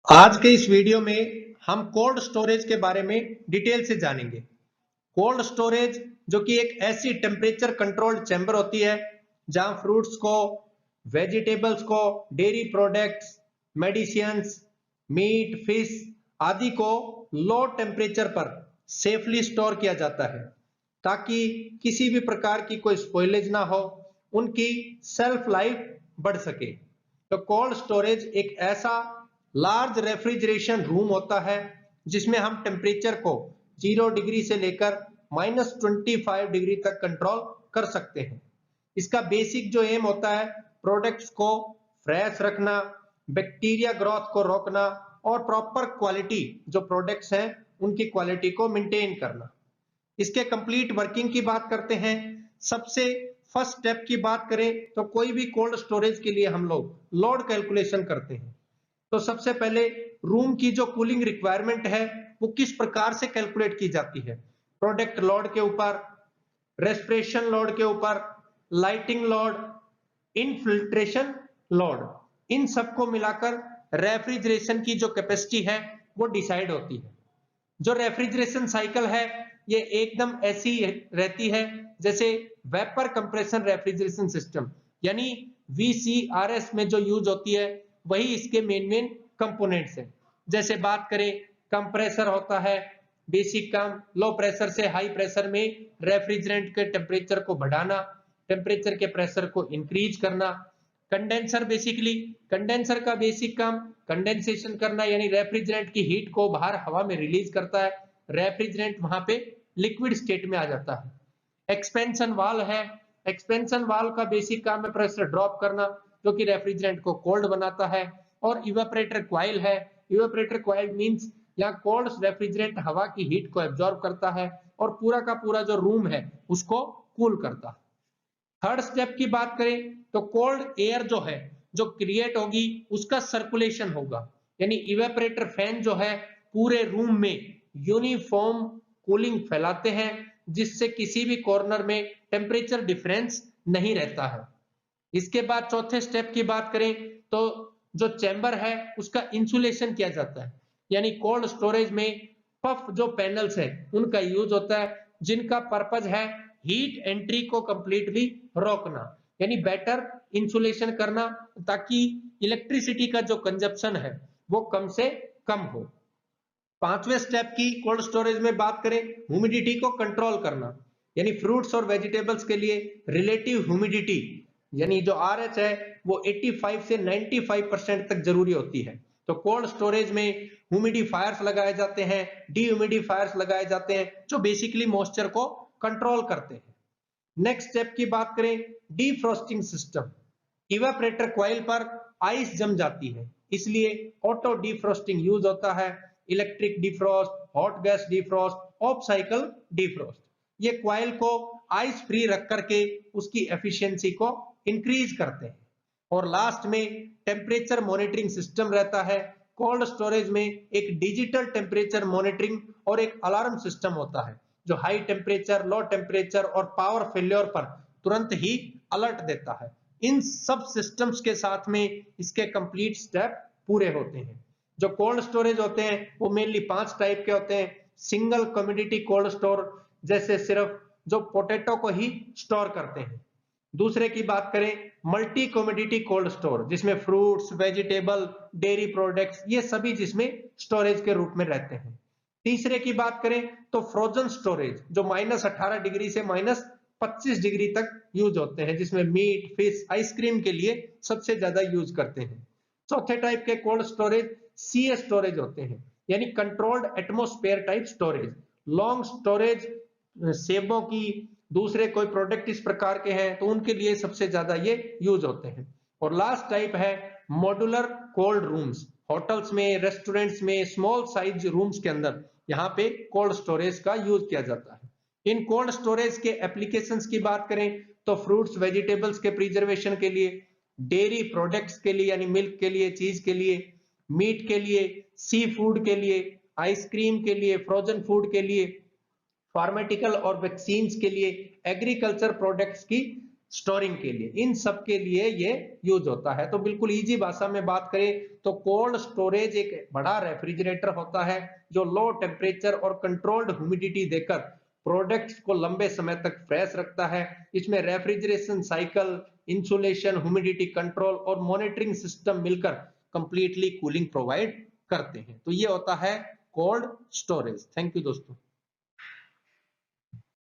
आज के इस वीडियो में हम कोल्ड स्टोरेज के बारे में डिटेल से जानेंगे। कोल्ड स्टोरेज जो कि एक ऐसी टेम्परेचर कंट्रोल्ड चैम्बर होती है जहां फ्रूट्स को, वेजिटेबल्स को, dairy products, medicines, meat, fish आदि को लो टेम्परेचर पर सेफली स्टोर किया जाता है ताकि किसी भी प्रकार की कोई स्पॉइलेज ना हो, उनकी सेल्फ लाइफ बढ़ सके। तो कोल्ड स्टोरेज एक ऐसा लार्ज रेफ्रिजरेशन रूम होता है जिसमें हम टेम्परेचर को 0 डिग्री से लेकर -25 डिग्री तक कंट्रोल कर सकते हैं। इसका बेसिक जो एम होता है, प्रोडक्ट्स को फ्रेश रखना, बैक्टीरिया ग्रोथ को रोकना और प्रॉपर क्वालिटी जो प्रोडक्ट्स हैं उनकी क्वालिटी को मेंटेन करना। इसके कंप्लीट वर्किंग की बात करते हैं। सबसे फर्स्ट स्टेप की बात करें तो कोई भी कोल्ड स्टोरेज के लिए हम लोग लोड कैलकुलेशन करते हैं। तो सबसे पहले रूम की जो कूलिंग रिक्वायरमेंट है वो किस प्रकार से कैलकुलेट की जाती है। प्रोडक्ट लोड के ऊपर, रेस्पिरेशन लोड के ऊपर, लाइटिंग लोड, इनफिल्ट्रेशन लोड, इन सबको मिलाकर रेफ्रिजरेशन की जो कैपेसिटी है वो डिसाइड होती है। जो रेफ्रिजरेशन साइकिल है ये एकदम ऐसी रहती है जैसे वेपर कंप्रेशन रेफ्रिजरेशन सिस्टम, यानी VCRS में जो यूज होती है वही इसके मेन कंपोनेंट्स हैं। जैसे बात करें, कंप्रेसर होता है, बेसिक काम लो प्रेशर से हाई प्रेशर में रेफ्रिजरेंट के टेम्परेचर को बढ़ाना, टेम्परेचर के प्रेशर को इंक्रीज करना। कंडेंसर, बेसिकली कंडेंसर का बेसिक काम कंडेंसेशन करना, यानी रेफ्रिजरेंट की हीट को बाहर हवा में रिलीज करता है, रेफ्रिजरेंट वहां पे लिक्विड स्टेट में आ जाता है। एक्सपेंशन वाल्व है, एक्सपेंशन वाल्व का बेसिक काम है प्रेशर ड्रॉप करना जो कि रेफ्रिजरेंट को कोल्ड बनाता है। और इवेपोरेटर कॉइल है, इवेपोरेटर कॉइल मींस यहाँ कोल्ड रेफ्रिजरेंट हवा की हीट को एब्जॉर्ब करता है और पूरा का पूरा जो रूम है उसको कूल करता है। थर्ड स्टेप की बात करें तो कोल्ड एयर जो है जो क्रिएट होगी उसका सर्कुलेशन होगा, यानी इवेपोरेटर फैन जो है पूरे रूम में यूनिफॉर्म कूलिंग फैलाते हैं जिससे किसी भी कॉर्नर में टेम्परेचर डिफरेंस नहीं रहता है। इसके बाद चौथे स्टेप की बात करें तो जो चैम्बर है उसका इंसुलेशन किया जाता है, यानी कोल्ड स्टोरेज में पफ जो पैनल्स है उनका यूज होता है जिनका पर्पज है हीट एंट्री को कंप्लीटली रोकना, यानी बेटर इंसुलेशन करना ताकि इलेक्ट्रिसिटी का जो कंजप्शन है वो कम से कम हो। पांचवें स्टेप की कोल्ड स्टोरेज में बात करें, ह्यूमिडिटी को कंट्रोल करना, यानी फ्रूट्स और वेजिटेबल्स के लिए रिलेटिव ह्यूमिडिटी यानी जो RH है वो 85 से 95% तक जरूरी होती है। तो कोल्ड स्टोरेज में ह्यूमिडिफायर्स लगाए जाते हैं, डीह्यूमिडिफायर्स लगाए जाते हैं जो बेसिकली मॉइस्चर को कंट्रोल करते हैं। नेक्स्ट स्टेप की बात करें, डीफ्रॉस्टिंग सिस्टम। इवेपोरेटर कॉइल पर आइस जम जाती है इसलिए ऑटो डीफ्रॉस्टिंग यूज होता है। Electric defrost, hot gas defrost, of cycle defrost, ये कॉइल को आइस फ्री रख करके उसकी एफिशिएंसी को इंक्रीज करते हैं। और लास्ट में टेम्परेचर मॉनिटरिंग सिस्टम रहता है। कोल्ड स्टोरेज में एक डिजिटल टेम्परेचर मॉनिटरिंग और एक अलार्म सिस्टम होता है जो हाई टेम्परेचर, लो टेम्परेचर और पावर फेल्योर पर तुरंत ही अलर्ट देता है। इन सब सिस्टम्स के साथ में इसके कंप्लीट स्टेप पूरे होते हैं। जो कोल्ड स्टोरेज होते हैं वो मेनली 5 टाइप के होते हैं। सिंगल कम्युनिटी कोल्ड स्टोर, जैसे सिर्फ जो पोटैटो को ही स्टोर करते हैं। दूसरे की बात करें, मल्टी कमोडिटी कोल्ड स्टोर जिसमें फ्रूट्स, वेजिटेबल, डेयरी प्रोडक्ट्स ये सभी जिसमें स्टोरेज के रूप में रहते हैं। तीसरे की बात करें तो फ्रोजन स्टोरेज जो -18 डिग्री से -25 डिग्री तक यूज होते हैं जिसमें मीट, फिश, आइसक्रीम के लिए सबसे ज्यादा यूज करते हैं। चौथे टाइप के कोल्ड स्टोरेज CS स्टोरेज होते हैं, यानी controlled atmosphere type storage. Long storage सेबों की, दूसरे कोई प्रोडक्ट इस प्रकार के हैं तो उनके लिए सबसे ज्यादा ये यूज होते हैं। और लास्ट टाइप है मॉड्यूलर कोल्ड रूम्स। होटल्स में, रेस्टोरेंट्स में, स्मॉल साइज रूम्स के अंदर यहाँ पे कोल्ड स्टोरेज का यूज किया जाता है। इन कोल्ड स्टोरेज के एप्लीकेशंस की बात करें तो फ्रूट्स, वेजिटेबल्स के प्रिजर्वेशन के लिए, डेयरी प्रोडक्ट्स के लिए यानी मिल्क के लिए, चीज के लिए, मीट के लिए, सी फूड के लिए, आइसक्रीम के लिए, फ्रोजन फूड के लिए, फार्मास्यूटिकल और वैक्सीन्स के लिए, एग्रीकल्चर प्रोडक्ट्स की स्टोरिंग के लिए, इन सब के लिए ये यूज होता है। तो बिल्कुल इजी भाषा में बात करें तो कोल्ड स्टोरेज एक बड़ा रेफ्रिजरेटर होता है जो लो टेम्परेचर और कंट्रोल्ड ह्यूमिडिटी देकर प्रोडक्ट्स को लंबे समय तक फ्रेश रखता है। इसमें refrigeration cycle, insulation, humidity control और मॉनिटरिंग सिस्टम मिलकर कंप्लीटली कूलिंग प्रोवाइड करते हैं। तो ये होता है कोल्ड स्टोरेज। थैंक यू दोस्तों।